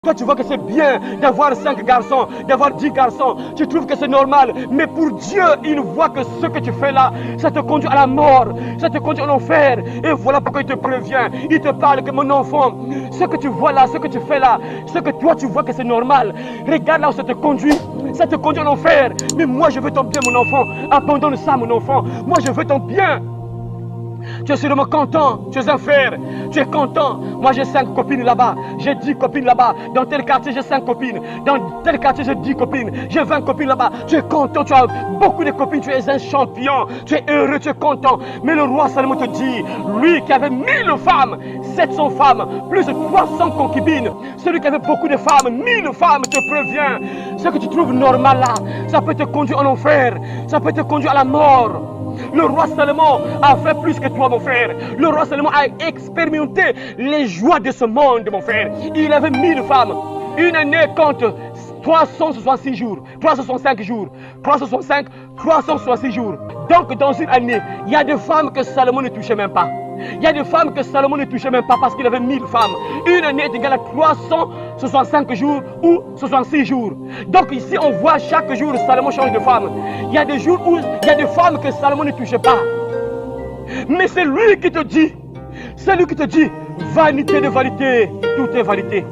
Toi, tu vois que c'est bien d'avoir 5 garçons, d'avoir 10 garçons. Tu trouves que c'est normal. Mais pour Dieu, il voit que ce que tu fais là, ça te conduit à la mort. Ça te conduit en enfer. Et voilà pourquoi il te prévient. Il te parle que mon enfant, ce que tu vois là, ce que tu fais là, ce que toi tu vois que c'est normal. Regarde là où ça te conduit. Ça te conduit en enfer. Mais moi, je veux ton bien, mon enfant. Abandonne ça, mon enfant. Moi, je veux ton bien. Tu es sûrement content, tu es un frère, tu es content. Moi j'ai 5 copines là-bas, j'ai 10 copines là-bas. Dans tel quartier j'ai 5 copines, dans tel quartier j'ai 10 copines, j'ai 20 copines là-bas. Tu es content, tu as beaucoup de copines, tu es un champion, tu es heureux, tu es content. Mais le roi Salomon te dit, lui qui avait 1000 femmes, 700 femmes, plus de 300 concubines, celui qui avait beaucoup de femmes, 1000 femmes te prévient. Ce que tu trouves normal là, ça peut te conduire en enfer, ça peut te conduire à la mort. Le roi Salomon a fait plus que toi, mon frère. Le roi Salomon a expérimenté les joies de ce monde, mon frère. Il avait 1000 femmes. Une année compte 366 jours, 365 jours, 365, 366 jours. Donc dans une année, il y a des femmes que Salomon ne touchait même pas. Il y a des femmes que Salomon ne touchait même pas parce qu'il avait 1000 femmes. Une année est égale à 365 jours ou 66 jours. Donc ici, on voit chaque jour Salomon change de femme. Il y a des jours où il y a des femmes que Salomon ne touchait pas. Mais c'est lui qui te dit, vanité de vanité, tout est vanité.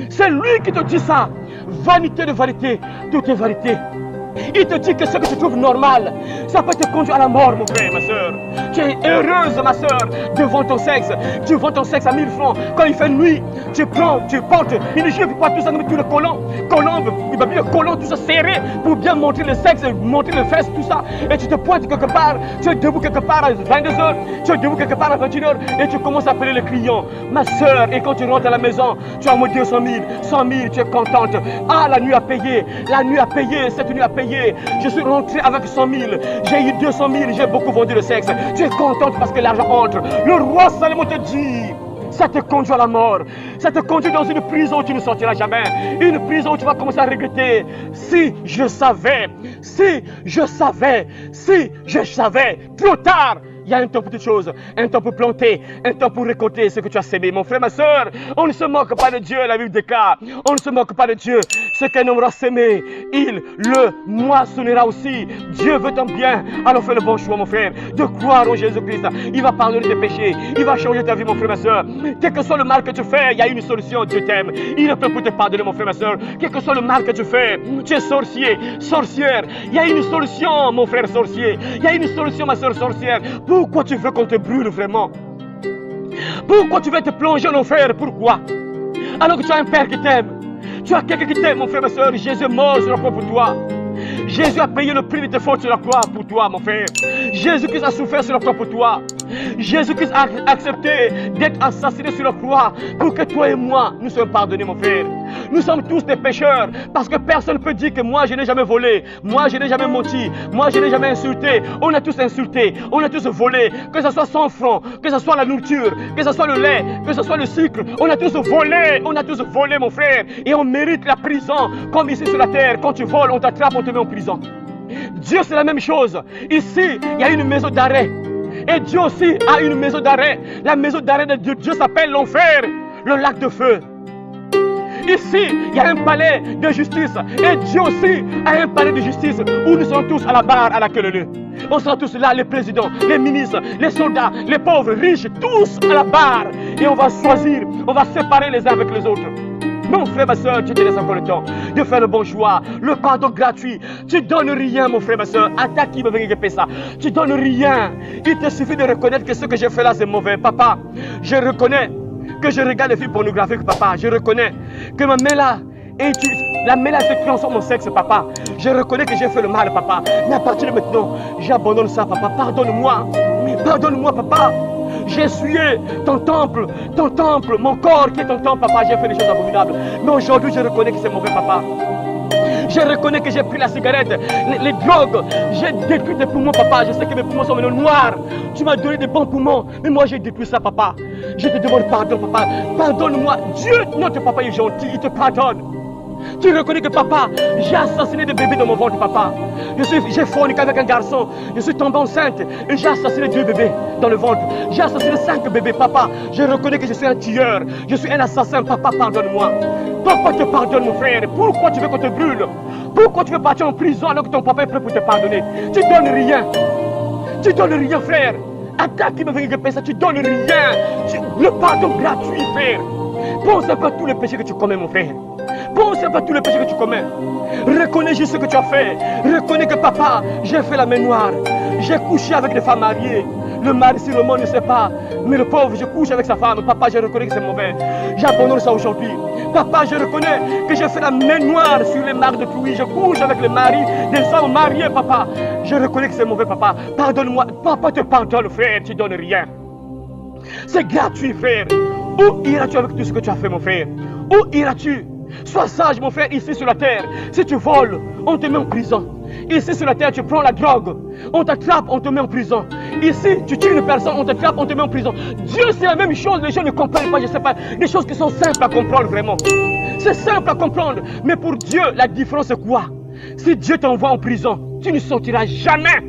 C'est lui qui te dit ça, vanité de vanité, tout est vanité. Il te dit que ce que tu trouves normal, ça peut te conduire à la mort, mon frère, ma soeur. Tu es heureuse, ma soeur, devant ton sexe. Tu vends ton sexe à 1000 francs. Quand il fait nuit, tu portes une jupe, pas tout ça, mais tout le collant, le collant, tout ça serré pour bien montrer le sexe, montrer le fesses, tout ça. Et tu te pointes quelque part, tu es debout quelque part à 22h, tu es debout quelque part à 21h et tu commences à appeler le client. Ma soeur, et quand tu rentres à la maison, tu as au moins 200 000, 100 000, tu es contente. Ah, la nuit à payer, cette nuit à payer. Je suis rentré avec 100 000, j'ai eu 200 000, j'ai beaucoup vendu le sexe. Tu es contente parce que l'argent entre. Le roi Salomon te dit, ça te conduit à la mort. Ça te conduit dans une prison où tu ne sortiras jamais. Une prison où tu vas commencer à regretter. Si je savais, trop tard. Il y a un temps pour toutes choses, un temps pour planter, un temps pour récolter ce que tu as sémé. Mon frère, ma soeur, on ne se moque pas de Dieu, la Bible déclare. On ne se moque pas de Dieu. Ce qu'un homme aura sémé, il le moissonnera aussi. Dieu veut ton bien. Alors fais le bon choix, mon frère, de croire en Jésus-Christ. Il va pardonner tes péchés. Il va changer ta vie, mon frère, ma soeur. Quel que soit le mal que tu fais, il y a une solution. Dieu t'aime. Il est prêt pour te pardonner, mon frère, ma soeur. Quel que soit le mal que tu fais, tu es sorcier, sorcière. Il y a une solution, mon frère sorcier. Il y a une solution, ma soeur sorcière. Pourquoi tu veux qu'on te brûle vraiment? Pourquoi tu veux te plonger en enfer? Pourquoi? Alors que tu as un père qui t'aime. Tu as quelqu'un qui t'aime, mon frère, ma soeur. Jésus est mort sur la croix pour toi. Jésus a payé le prix de tes fautes sur la croix pour toi, mon frère. Jésus-Christ a souffert sur la croix pour toi. Jésus-Christ a accepté d'être assassiné sur la croix pour que toi et moi, nous soyons pardonnés, mon frère. Nous sommes tous des pécheurs parce que personne ne peut dire que moi, je n'ai jamais volé. Moi, je n'ai jamais menti. Moi, je n'ai jamais insulté. On a tous insulté. On a tous volé. Que ce soit 100 francs, que ce soit la nourriture, que ce soit le lait, que ce soit le sucre. On a tous volé. On a tous volé, mon frère. Et on mérite la prison. Comme ici sur la terre, quand tu voles, on t'attrape, on te met en prison. Dieu, c'est la même chose. Ici, il y a une maison d'arrêt. Et Dieu aussi a une maison d'arrêt. La maison d'arrêt de Dieu s'appelle l'enfer, le lac de feu. Ici, il y a un palais de justice. Et Dieu aussi a un palais de justice où nous sommes tous à la barre, à la queue leu. On sera tous là, les présidents, les ministres, les soldats, les pauvres, riches, tous à la barre. Et on va choisir, on va séparer les uns avec les autres. Mon frère, ma soeur, tu te laisses encore le temps de faire le bon choix, le pardon gratuit. Tu donnes rien, mon frère, ma soeur. Attaque qui me vient de ça. Tu donnes rien. Il te suffit de reconnaître que ce que j'ai fait là, c'est mauvais. Papa, je reconnais que je regarde les films pornographiques, papa. Je reconnais que ma main là, la main là se transforme en sexe, papa. Je reconnais que j'ai fait le mal, papa. Mais à partir de maintenant, j'abandonne ça, papa. Pardonne-moi. Pardonne-moi, papa. J'ai essuyé ton temple, mon corps qui est ton temple, papa. J'ai fait des choses abominables. Mais aujourd'hui, je reconnais que c'est mauvais, papa. Je reconnais que j'ai pris la cigarette, les drogues. J'ai détruit tes poumons, papa. Je sais que mes poumons sont maintenant noirs. Tu m'as donné des bons poumons. Mais moi, j'ai détruit ça, papa. Je te demande pardon, papa. Pardonne-moi. Dieu, notre papa est gentil. Il te pardonne. Tu reconnais que papa, j'ai assassiné des bébés dans mon ventre, papa. J'ai forniqué avec un garçon. Je suis tombé enceinte et j'ai assassiné 2 bébés dans le ventre. J'ai assassiné 5 bébés, papa. Je reconnais que je suis un tueur. Je suis un assassin, papa, pardonne-moi. Papa te pardonne, mon frère. Pourquoi tu veux qu'on te brûle? Pourquoi tu veux partir en prison alors que ton papa est prêt pour te pardonner? Tu donnes rien. Tu donnes rien, frère. À ta qui me fait que ça, tu donnes rien. Le pardon gratuit, frère. Pense un peu à tous les péchés que tu commets, mon frère. Pense un peu à tous les péchés que tu commets. Reconnais juste ce que tu as fait. Reconnais que papa, j'ai fait la main noire. J'ai couché avec des femmes mariées. Le mari, si le monde ne sait pas, mais le pauvre, je couche avec sa femme. Papa, je reconnais que c'est mauvais. J'abandonne ça aujourd'hui. Papa, je reconnais que j'ai fait la main noire sur les marques de pluie. Je couche avec le mari des hommes mariés, papa. Je reconnais que c'est mauvais, papa. Pardonne-moi. Papa te pardonne, frère. Tu donnes rien. C'est gratuit, frère. Où iras-tu avec tout ce que tu as fait, mon frère? Où iras-tu? Sois sage, mon frère, ici sur la terre. Si tu voles, on te met en prison. Ici sur la terre, tu prends la drogue. On t'attrape, on te met en prison. Ici, tu tues une personne, on t'attrape, on te met en prison. Dieu, c'est la même chose. Les gens ne comprennent pas, je ne sais pas. Des choses qui sont simples à comprendre, vraiment. C'est simple à comprendre. Mais pour Dieu, la différence, c'est quoi? Si Dieu t'envoie en prison, tu ne sortiras jamais.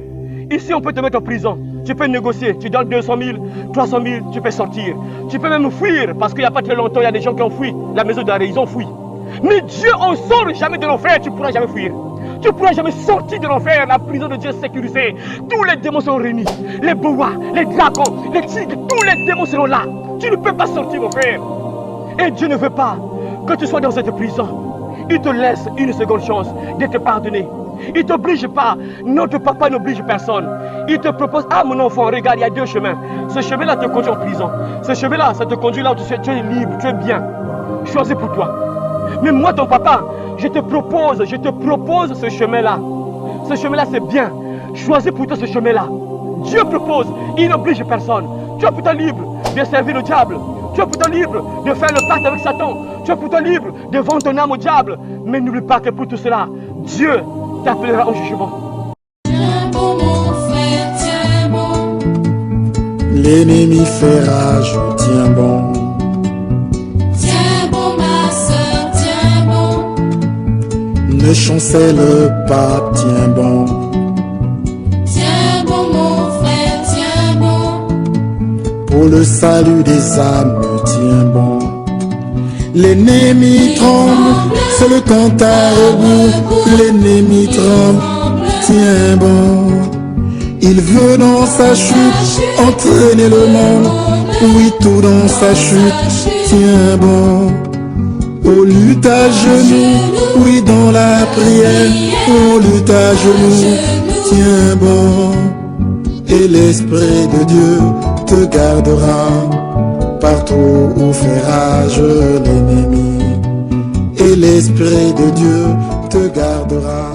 Ici, on peut te mettre en prison. Tu peux négocier. Tu donnes 200 000, 300 000, tu peux sortir. Tu peux même fuir. Parce qu'il n'y a pas très longtemps, il y a des gens qui ont fui. La maison d'arrêt, ils ont fui. Mais Dieu, on ne sort jamais de l'enfer. Tu ne pourras jamais fuir. Tu ne pourras jamais sortir de l'enfer. La prison de Dieu est sécurisée. Tous les démons sont réunis. Les boas, les dragons, les tigres, tous les démons seront là. Tu ne peux pas sortir, mon frère. Et Dieu ne veut pas que tu sois dans cette prison. Il te laisse une seconde chance de te pardonner. Il ne t'oblige pas. Notre papa n'oblige personne. Il te propose, ah mon enfant, regarde, il y a deux chemins. Ce chemin-là te conduit en prison. Ce chemin-là, ça te conduit là où tu es libre, tu es bien. Choisis pour toi. Mais moi, ton papa, je te propose ce chemin-là. Ce chemin-là, c'est bien. Choisis pour toi ce chemin-là. Dieu propose, il n'oblige personne. Tu es pourtant libre de servir le diable. Tu es pourtant libre de faire le pacte avec Satan. Tu es pourtant libre de vendre ton âme au diable. Mais n'oublie pas que pour tout cela, Dieu t'appellera au jugement. Tiens bon, mon frère, tiens bon. L'ennemi fait rage, tiens bon. Tiens bon, ma soeur, tiens bon. Ne chancelle pas, tiens bon. Tiens bon, mon frère, tiens bon. Pour le salut des âmes, tiens bon. L'ennemi tremble, c'est le compte à rebours. L'ennemi tremble, tiens bon. Il veut dans sa chute entraîner le monde. Oui, tout dans sa chute, tiens bon. On lutte à genoux, oui, dans la prière. On lutte à genoux, tiens bon. Et l'Esprit de Dieu te gardera partout où fait rage l'ennemi. Et l'Esprit de Dieu te gardera.